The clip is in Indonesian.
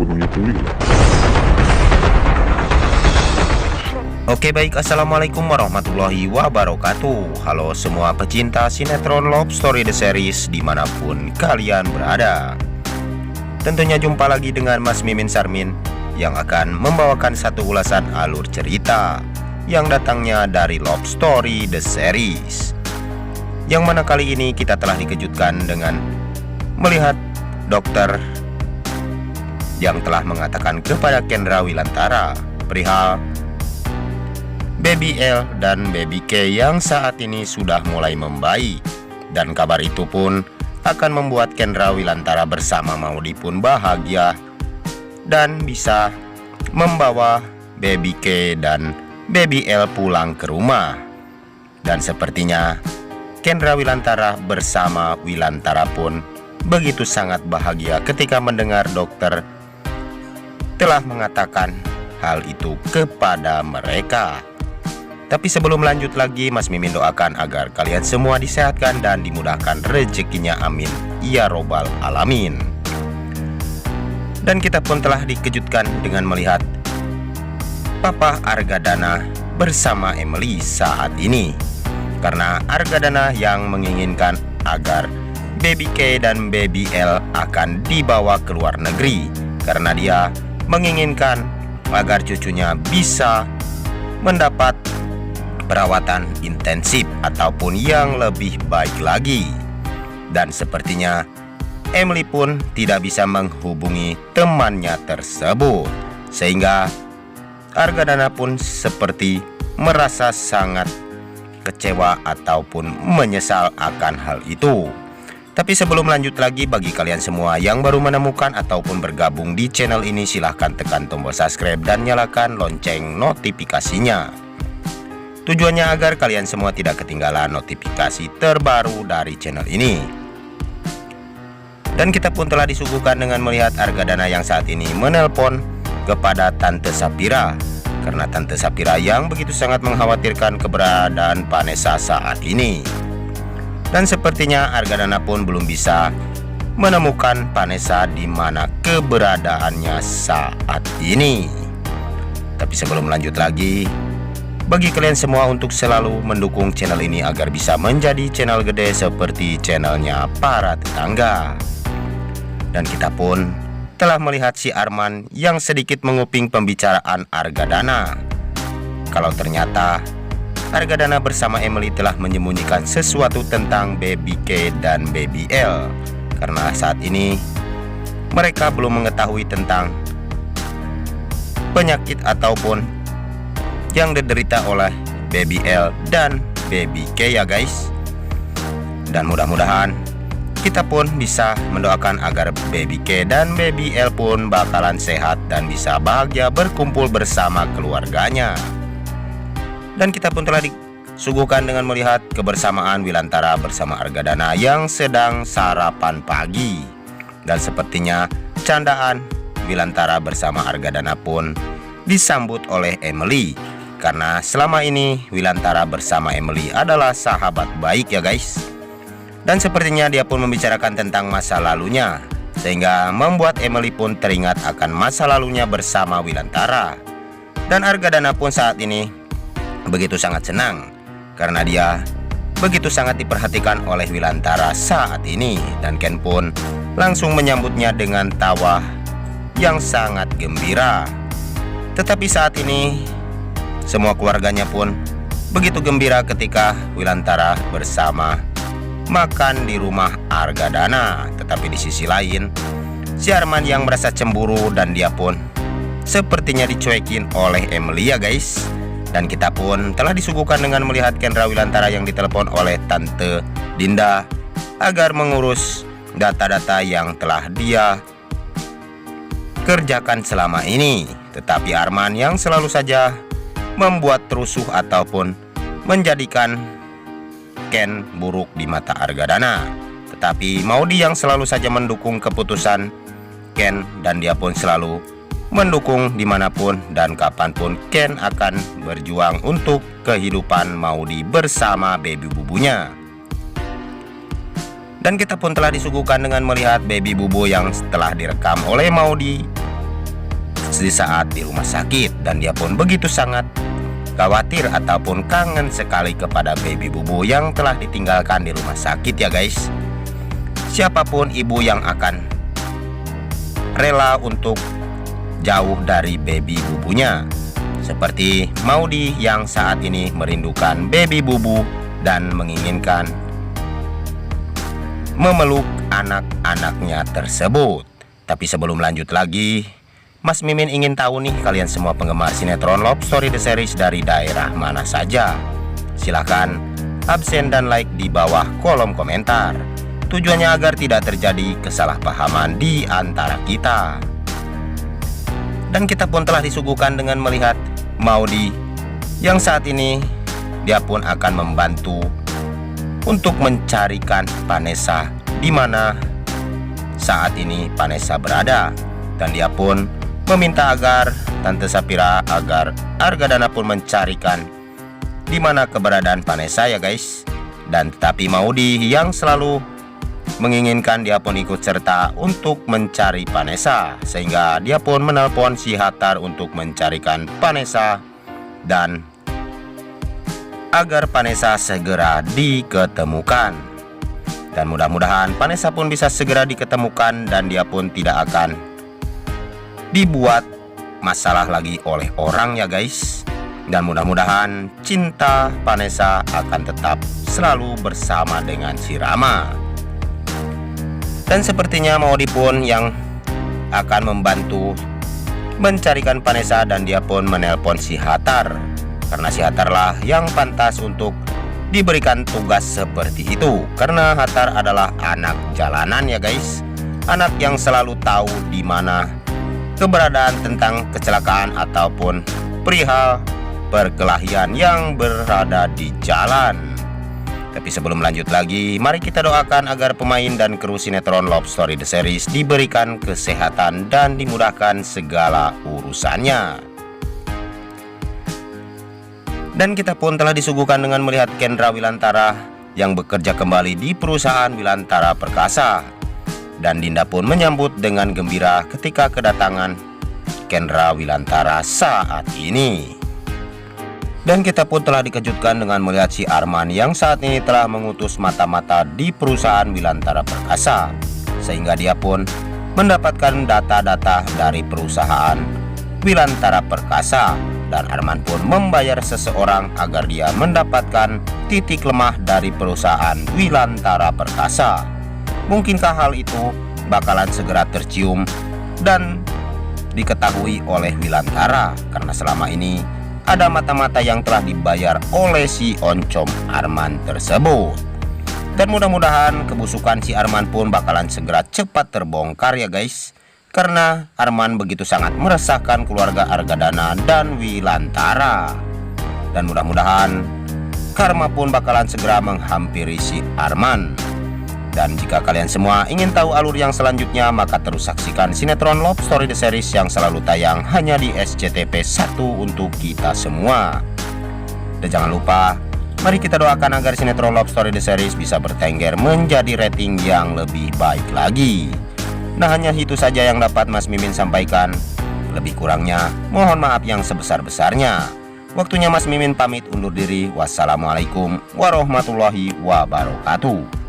gerbangnya pulih. Oke baik, assalamualaikum warahmatullahi wabarakatuh. Halo semua pecinta sinetron Love Story The Series dimanapun kalian berada. Tentunya jumpa lagi dengan Mas Mimin Sarmin yang akan membawakan satu ulasan alur cerita yang datangnya dari Love Story The Series, yang mana kali ini kita telah dikejutkan dengan melihat dokter yang telah mengatakan kepada Kendra Wilantara perihal Baby L dan Baby K yang saat ini sudah mulai membaik. Dan kabar itu pun akan membuat Kendra Wilantara bersama Maudy pun bahagia dan bisa membawa Baby K dan Baby L pulang ke rumah. Dan sepertinya Kendra Wilantara bersama Wilantara pun begitu sangat bahagia ketika mendengar dokter telah mengatakan hal itu kepada mereka. Tapi sebelum lanjut lagi, Mas Mimin doakan agar kalian semua disehatkan dan dimudahkan rezekinya, amin ya robbal alamin. Dan kita pun telah dikejutkan dengan melihat Papa Argadana bersama Emily saat ini, karena Argadana yang menginginkan agar Baby K dan Baby L akan dibawa ke luar negeri, karena dia menginginkan agar cucunya bisa mendapat perawatan intensif ataupun yang lebih baik lagi. Dan sepertinya Emily pun tidak bisa menghubungi temannya tersebut, sehingga Argadana pun seperti merasa sangat kecewa ataupun menyesal akan hal itu. Tapi sebelum lanjut lagi, bagi kalian semua yang baru menemukan ataupun bergabung di channel ini, silahkan tekan tombol subscribe dan nyalakan lonceng notifikasinya. Tujuannya agar kalian semua tidak ketinggalan notifikasi terbaru dari channel ini. Dan kita pun telah disuguhkan dengan melihat Argadana yang saat ini menelpon kepada Tante Sapira, karena Tante Sapira yang begitu sangat mengkhawatirkan keberadaan Vanessa saat ini. Dan sepertinya Argadana pun belum bisa menemukan Vanessa di mana keberadaannya saat ini. Tapi sebelum lanjut lagi, bagi kalian semua untuk selalu mendukung channel ini agar bisa menjadi channel gede seperti channelnya para tetangga. Dan kita pun telah melihat si Arman yang sedikit menguping pembicaraan Argadana, kalau ternyata Argadana bersama Emily telah menyembunyikan sesuatu tentang Baby K dan Baby L, karena saat ini mereka belum mengetahui tentang penyakit ataupun yang diderita oleh Baby L dan Baby K ya guys. Dan mudah-mudahan kita pun bisa mendoakan agar Baby K dan Baby L pun bakalan sehat dan bisa bahagia berkumpul bersama keluarganya. Dan kita pun telah disuguhkan dengan melihat kebersamaan Wilantara bersama Argadana yang sedang sarapan pagi. Dan sepertinya candaan Wilantara bersama Argadana pun disambut oleh Emily, karena selama ini Wilantara bersama Emily adalah sahabat baik ya guys. Dan sepertinya dia pun membicarakan tentang masa lalunya, sehingga membuat Emily pun teringat akan masa lalunya bersama Wilantara. Dan Argadana pun saat ini begitu sangat senang, karena dia begitu sangat diperhatikan oleh Wilantara saat ini. Dan Ken pun langsung menyambutnya dengan tawa yang sangat gembira. Tetapi saat ini semua keluarganya pun begitu gembira ketika Wilantara bersama makan di rumah Argadana. Tetapi di sisi lain, si Arman yang merasa cemburu dan dia pun sepertinya dicuekin oleh Emily ya guys. Dan kita pun telah disuguhkan dengan melihat Kendra Wilantara yang ditelepon oleh Tante Dinda agar mengurus data-data yang telah dia kerjakan selama ini. Tetapi Arman yang selalu saja membuat rusuh ataupun menjadikan Ken buruk di mata Argadana. Tetapi Maudy yang selalu saja mendukung keputusan Ken, dan dia pun selalu mendukung dimanapun dan kapanpun Ken akan berjuang untuk kehidupan Maudy bersama baby bubunya. Dan kita pun telah disuguhkan dengan melihat baby bubu yang telah direkam oleh Maudy di saat di rumah sakit, dan dia pun begitu sangat khawatir ataupun kangen sekali kepada baby Bubu yang telah ditinggalkan di rumah sakit ya guys. Siapapun ibu yang akan rela untuk jauh dari baby Bubunya, seperti Maudy yang saat ini merindukan baby Bubu dan menginginkan memeluk anak-anaknya tersebut. Tapi sebelum lanjut lagi, Mas Mimin ingin tahu nih, kalian semua penggemar sinetron Love Story The Series dari daerah mana saja? Silahkan absen dan like di bawah kolom komentar. Tujuannya agar tidak terjadi kesalahpahaman di antara kita. Dan kita pun telah disuguhkan dengan melihat Maudy yang saat ini dia pun akan membantu untuk mencarikan Vanessa di mana saat ini Vanessa berada, dan dia pun meminta agar Tante Sapira agar Argadana pun mencarikan di mana keberadaan Vanessa ya guys. Dan tetapi Maudy yang selalu menginginkan dia pun ikut serta untuk mencari Vanessa, sehingga dia pun menelpon si Hattar untuk mencarikan Vanessa dan agar Vanessa segera diketemukan. Dan mudah-mudahan Vanessa pun bisa segera diketemukan dan dia pun tidak akan dibuat masalah lagi oleh orang ya guys. Dan mudah-mudahan cinta Vanessa akan tetap selalu bersama dengan si Rama. Dan sepertinya Maudy pun yang akan membantu mencarikan Vanessa, dan dia pun menelpon si Hattar, karena si Hattar lah yang pantas untuk diberikan tugas seperti itu, karena Hattar adalah anak jalanan ya guys, anak yang selalu tahu di mana keberadaan tentang kecelakaan ataupun perihal perkelahian yang berada di jalan. Tapi sebelum lanjut lagi, mari kita doakan agar pemain dan kru sinetron Love Story The Series diberikan kesehatan dan dimudahkan segala urusannya. Dan kita pun telah disuguhkan dengan melihat Kendra Wilantara yang bekerja kembali di perusahaan Wilantara Perkasa. Dan Dinda pun menyambut dengan gembira ketika kedatangan Kendra Wilantara saat ini. Dan kita pun telah dikejutkan dengan melihat si Arman yang saat ini telah mengutus mata-mata di perusahaan Wilantara Perkasa, sehingga dia pun mendapatkan data-data dari perusahaan Wilantara Perkasa. Dan Arman pun membayar seseorang agar dia mendapatkan titik lemah dari perusahaan Wilantara Perkasa. Mungkinkah hal itu bakalan segera tercium dan diketahui oleh Wilantara, karena selama ini ada mata-mata yang telah dibayar oleh si oncom Arman tersebut. Dan mudah-mudahan kebusukan si Arman pun bakalan segera cepat terbongkar ya guys, karena Arman begitu sangat meresahkan keluarga Argadana dan Wilantara. Dan mudah-mudahan karma pun bakalan segera menghampiri si Arman. Dan jika kalian semua ingin tahu alur yang selanjutnya, maka terus saksikan sinetron Love Story The Series yang selalu tayang hanya di SCTV 1 untuk kita semua. Dan jangan lupa, mari kita doakan agar sinetron Love Story The Series bisa bertengger menjadi rating yang lebih baik lagi. Nah, hanya itu saja yang dapat Mas Mimin sampaikan. Lebih kurangnya mohon maaf yang sebesar-besarnya. Waktunya Mas Mimin pamit undur diri. Wassalamualaikum warahmatullahi wabarakatuh.